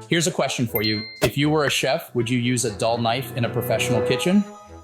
Here's a question for you. If you were a chef, would you use a dull knife in a professional kitchen?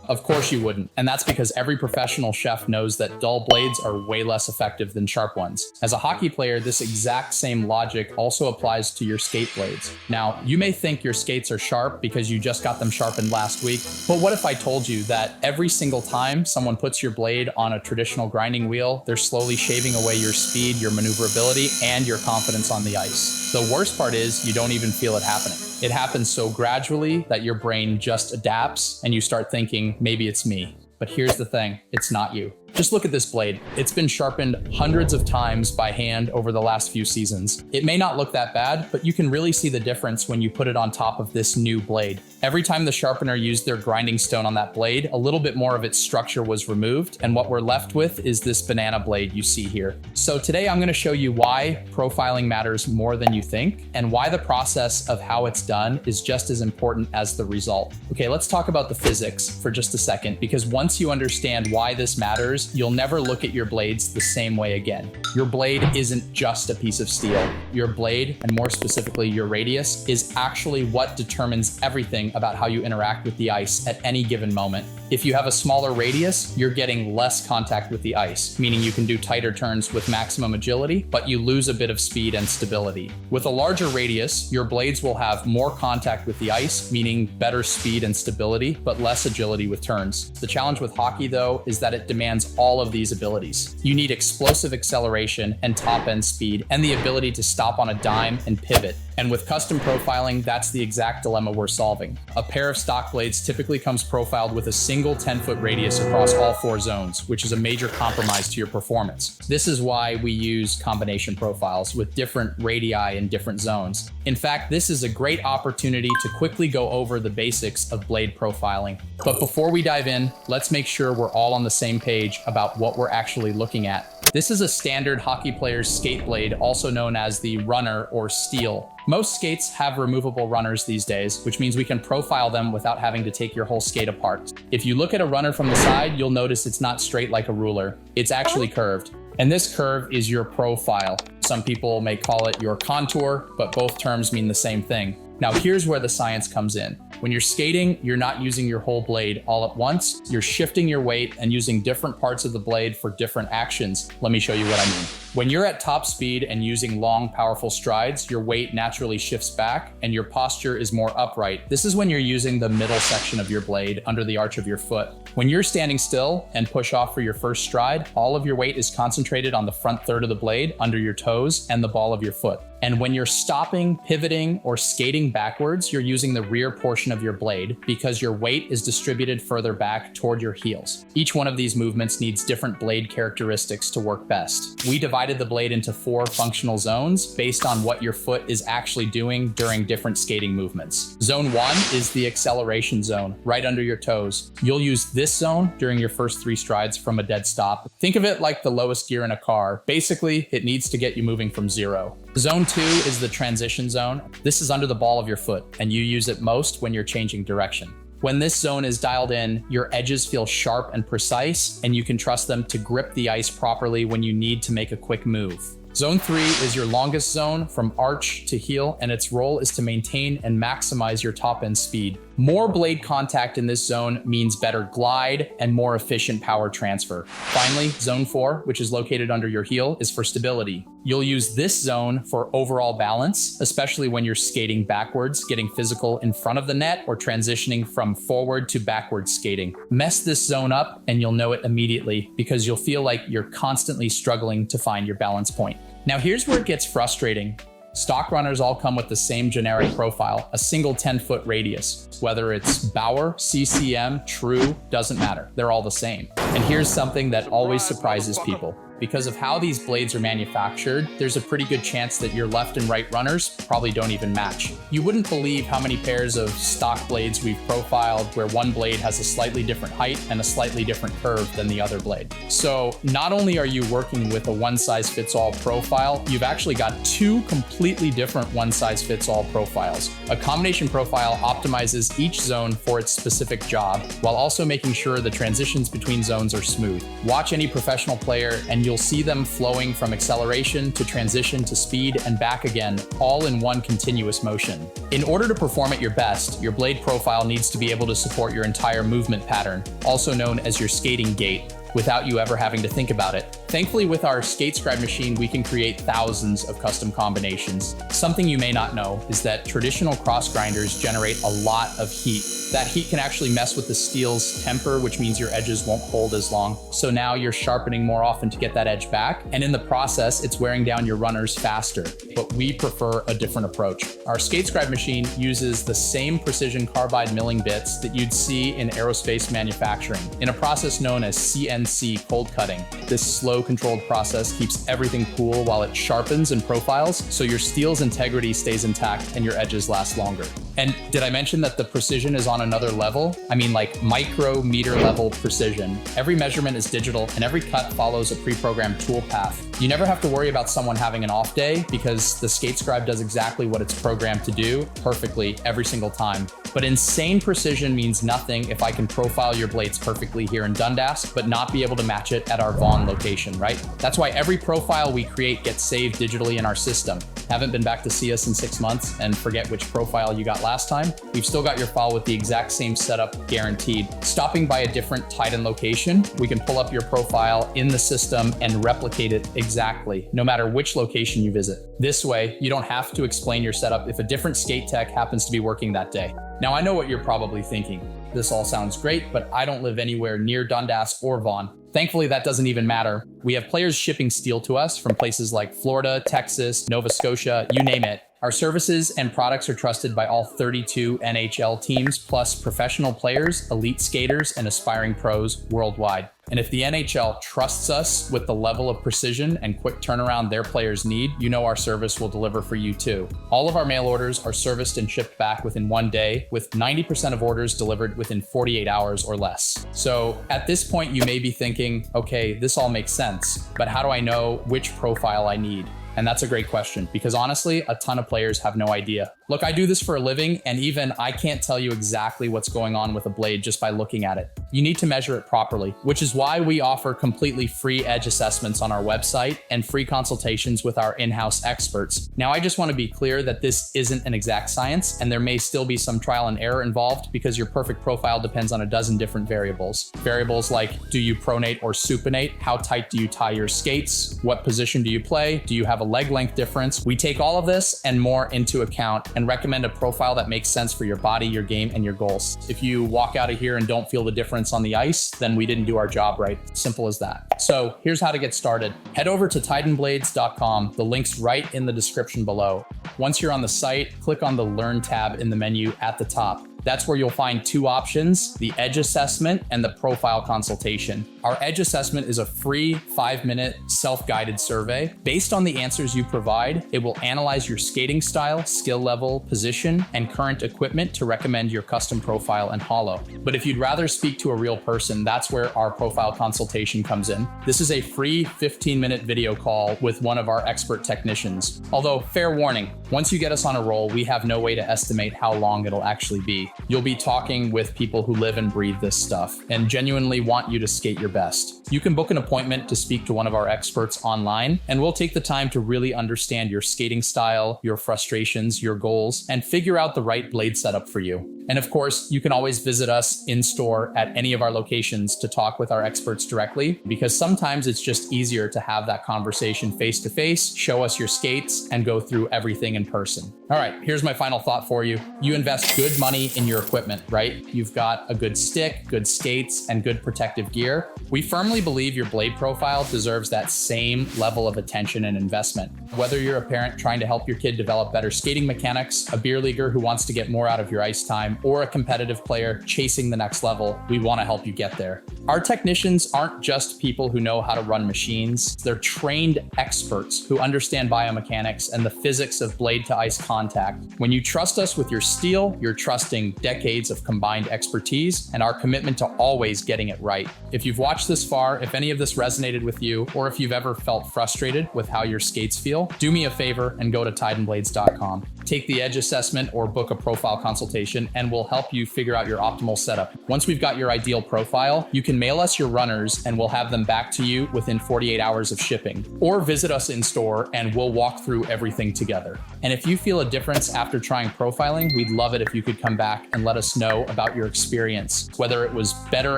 Of course you wouldn't. And that's because every professional chef knows that dull blades are way less effective than sharp ones. As a hockey player, this exact same logic also applies to your skate blades. Now, you may think your skates are sharp because you just got them sharpened last week, but what if I told you that every single time someone puts your blade on a traditional grinding wheel, they're slowly shaving away your speed, your maneuverability, and your confidence on the ice? The worst part is you don't even feel it happening. It happens so gradually that your brain just adapts and you start thinking, maybe it's me. But here's the thing, it's not you. Just look at this blade. It's been sharpened hundreds of times by hand over the last few seasons. It may not look that bad, but you can really see the difference when you put it on top of this new blade. Every time the sharpener used their grinding stone on that blade, a little bit more of its structure was removed, and what we're left with is this banana blade you see here. So today I'm going to show you why profiling matters more than you think, and why the process of how it's done is just as important as the result. Okay, let's talk about the physics for just a second, because once you understand why this matters, you'll never look at your blades the same way again. Your blade isn't just a piece of steel. Your blade, and more specifically your radius, is actually what determines everything about how you interact with the ice at any given moment. If you have a smaller radius, you're getting less contact with the ice, meaning you can do tighter turns with maximum agility, but you lose a bit of speed and stability. With a larger radius, your blades will have more contact with the ice, meaning better speed and stability, but less agility with turns. The challenge with hockey, though, is that it demands all of these abilities. You need explosive acceleration and top-end speed, and the ability to stop on a dime and pivot. And with custom profiling, that's the exact dilemma we're solving. A pair of stock blades typically comes profiled with a single 10-foot radius across all 4 zones, which is a major compromise to your performance. This is why we use combination profiles with different radii in different zones. In fact, this is a great opportunity to quickly go over the basics of blade profiling. But before we dive in, let's make sure we're all on the same page about what we're actually looking at. This is a standard hockey player's skate blade, also known as the runner or steel. Most skates have removable runners these days, which means we can profile them without having to take your whole skate apart. If you look at a runner from the side, you'll notice it's not straight like a ruler. It's actually curved. And this curve is your profile. Some people may call it your contour, but both terms mean the same thing. Now here's where the science comes in. When you're skating, you're not using your whole blade all at once. You're shifting your weight and using different parts of the blade for different actions. Let me show you what I mean. When you're at top speed and using long, powerful strides, your weight naturally shifts back and your posture is more upright. This is when you're using the middle section of your blade under the arch of your foot. When you're standing still and push off for your first stride, all of your weight is concentrated on the front third of the blade, under your toes, and the ball of your foot. And when you're stopping, pivoting, or skating backwards, you're using the rear portion of your blade because your weight is distributed further back toward your heels. Each one of these movements needs different blade characteristics to work best. We divided the blade into 4 functional zones based on what your foot is actually doing during different skating movements. Zone 1 is the acceleration zone, right under your toes. You'll use this zone during your first 3 strides from a dead stop. Think of it like the lowest gear in a car. Basically, it needs to get you moving from 0. Zone 2 is the transition zone. This is under the ball of your foot, and you use it most when you're changing direction. When this zone is dialed in, your edges feel sharp and precise, and you can trust them to grip the ice properly when you need to make a quick move. Zone 3 is your longest zone from arch to heel, and its role is to maintain and maximize your top-end speed. More blade contact in this zone means better glide and more efficient power transfer. Finally, Zone 4, which is located under your heel, is for stability. You'll use this zone for overall balance, especially when you're skating backwards, getting physical in front of the net, or transitioning from forward to backward skating. Mess this zone up and you'll know it immediately because you'll feel like you're constantly struggling to find your balance point. Now here's where it gets frustrating. Stock runners all come with the same generic profile, a single 10-foot radius. Whether it's Bauer, CCM, True, doesn't matter. They're all the same. And here's something that always surprises people. Because of how these blades are manufactured, there's a pretty good chance that your left and right runners probably don't even match. You wouldn't believe how many pairs of stock blades we've profiled where one blade has a slightly different height and a slightly different curve than the other blade. So not only are you working with a one-size-fits-all profile, you've actually got 2 completely different one-size-fits-all profiles. A combination profile optimizes each zone for its specific job, while also making sure the transitions between zones are smooth. Watch any professional player and you'll You'll see them flowing from acceleration to transition to speed and back again, all in one continuous motion. In order to perform at your best, your blade profile needs to be able to support your entire movement pattern, also known as your skating gait, without you ever having to think about it. Thankfully, with our Skatescribe machine, we can create thousands of custom combinations. Something you may not know is that traditional cross grinders generate a lot of heat. That heat can actually mess with the steel's temper, which means your edges won't hold as long. So now you're sharpening more often to get that edge back. And in the process, it's wearing down your runners faster. But we prefer a different approach. Our Skatescribe machine uses the same precision carbide milling bits that you'd see in aerospace manufacturing in a process known as CNC cold cutting. This slow controlled process keeps everything cool while it sharpens and profiles, so your steel's integrity stays intact and your edges last longer. And did I mention that the precision is on another level? I mean, like micrometer level precision. Every measurement is digital and every cut follows a pre-programmed tool path. You never have to worry about someone having an off day because the Skatescribe does exactly what it's programmed to do perfectly every single time. But insane precision means nothing if I can profile your blades perfectly here in Dundas, but not be able to match it at our Vaughan location, right? That's why every profile we create gets saved digitally in our system. Haven't been back to see us in 6 months and forget which profile you got last time? We've still got your file with the exact same setup guaranteed. Stopping by a different Tydan location, we can pull up your profile in the system and replicate it exactly, no matter which location you visit. This way, you don't have to explain your setup if a different skate tech happens to be working that day. Now, I know what you're probably thinking. This all sounds great, but I don't live anywhere near Dundas or Vaughan. Thankfully, that doesn't even matter. We have players shipping steel to us from places like Florida, Texas, Nova Scotia, you name it. Our services and products are trusted by all 32 NHL teams, plus professional players, elite skaters, and aspiring pros worldwide. And if the NHL trusts us with the level of precision and quick turnaround their players need, you know our service will deliver for you too. All of our mail orders are serviced and shipped back within 1 day, with 90% of orders delivered within 48 hours or less. So at this point, you may be thinking, okay, this all makes sense, but how do I know which profile I need? And that's a great question because honestly, a ton of players have no idea. Look, I do this for a living and even I can't tell you exactly what's going on with a blade just by looking at it. You need to measure it properly, which is why we offer completely free edge assessments on our website and free consultations with our in-house experts. Now, I just want to be clear that this isn't an exact science and there may still be some trial and error involved because your perfect profile depends on a dozen different variables. Variables like, do you pronate or supinate? How tight do you tie your skates? What position do you play? Do you have a leg length difference? We take all of this and more into account and recommend a profile that makes sense for your body, your game, and your goals. If you walk out of here and don't feel the difference on the ice, then we didn't do our job right. Simple as that. So here's how to get started. Head over to tydanblades.com. The link's right in the description below. Once you're on the site, click on the Learn tab in the menu at the top. That's where you'll find two options, the edge assessment and the profile consultation. Our edge assessment is a free 5-minute self-guided survey. Based on the answers you provide, it will analyze your skating style, skill level, position, and current equipment to recommend your custom profile and hollow. But if you'd rather speak to a real person, that's where our profile consultation comes in. This is a free 15-minute video call with one of our expert technicians. Although, fair warning, once you get us on a roll, we have no way to estimate how long it'll actually be. You'll be talking with people who live and breathe this stuff and genuinely want you to skate your best. You can book an appointment to speak to one of our experts online, and we'll take the time to really understand your skating style, your frustrations, your goals, and figure out the right blade setup for you. And of course, you can always visit us in store at any of our locations to talk with our experts directly, because sometimes it's just easier to have that conversation face to face, show us your skates, and go through everything in person. All right, here's my final thought for you. You invest good money in your equipment, right? You've got a good stick, good skates, and good protective gear. We firmly believe your blade profile deserves that same level of attention and investment. Whether you're a parent trying to help your kid develop better skating mechanics, a beer leaguer who wants to get more out of your ice time, or a competitive player chasing the next level, we want to help you get there. Our technicians aren't just people who know how to run machines. They're trained experts who understand biomechanics and the physics of blade to ice contact. When you trust us with your steel, you're trusting decades of combined expertise and our commitment to always getting it right. If you've watched this far, if any of this resonated with you, or if you've ever felt frustrated with how your skates feel, do me a favor and go to tydanblades.com. Take the edge assessment or book a profile consultation and we'll help you figure out your optimal setup. Once we've got your ideal profile, you can can mail us your runners and we'll have them back to you within 48 hours of shipping. Or visit us in store and we'll walk through everything together. And if you feel a difference after trying profiling, we'd love it if you could come back and let us know about your experience. Whether it was better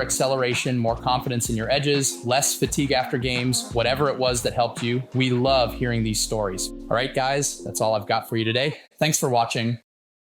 acceleration, more confidence in your edges, less fatigue after games, whatever it was that helped you, we love hearing these stories. All right, guys, that's all I've got for you today. Thanks for watching.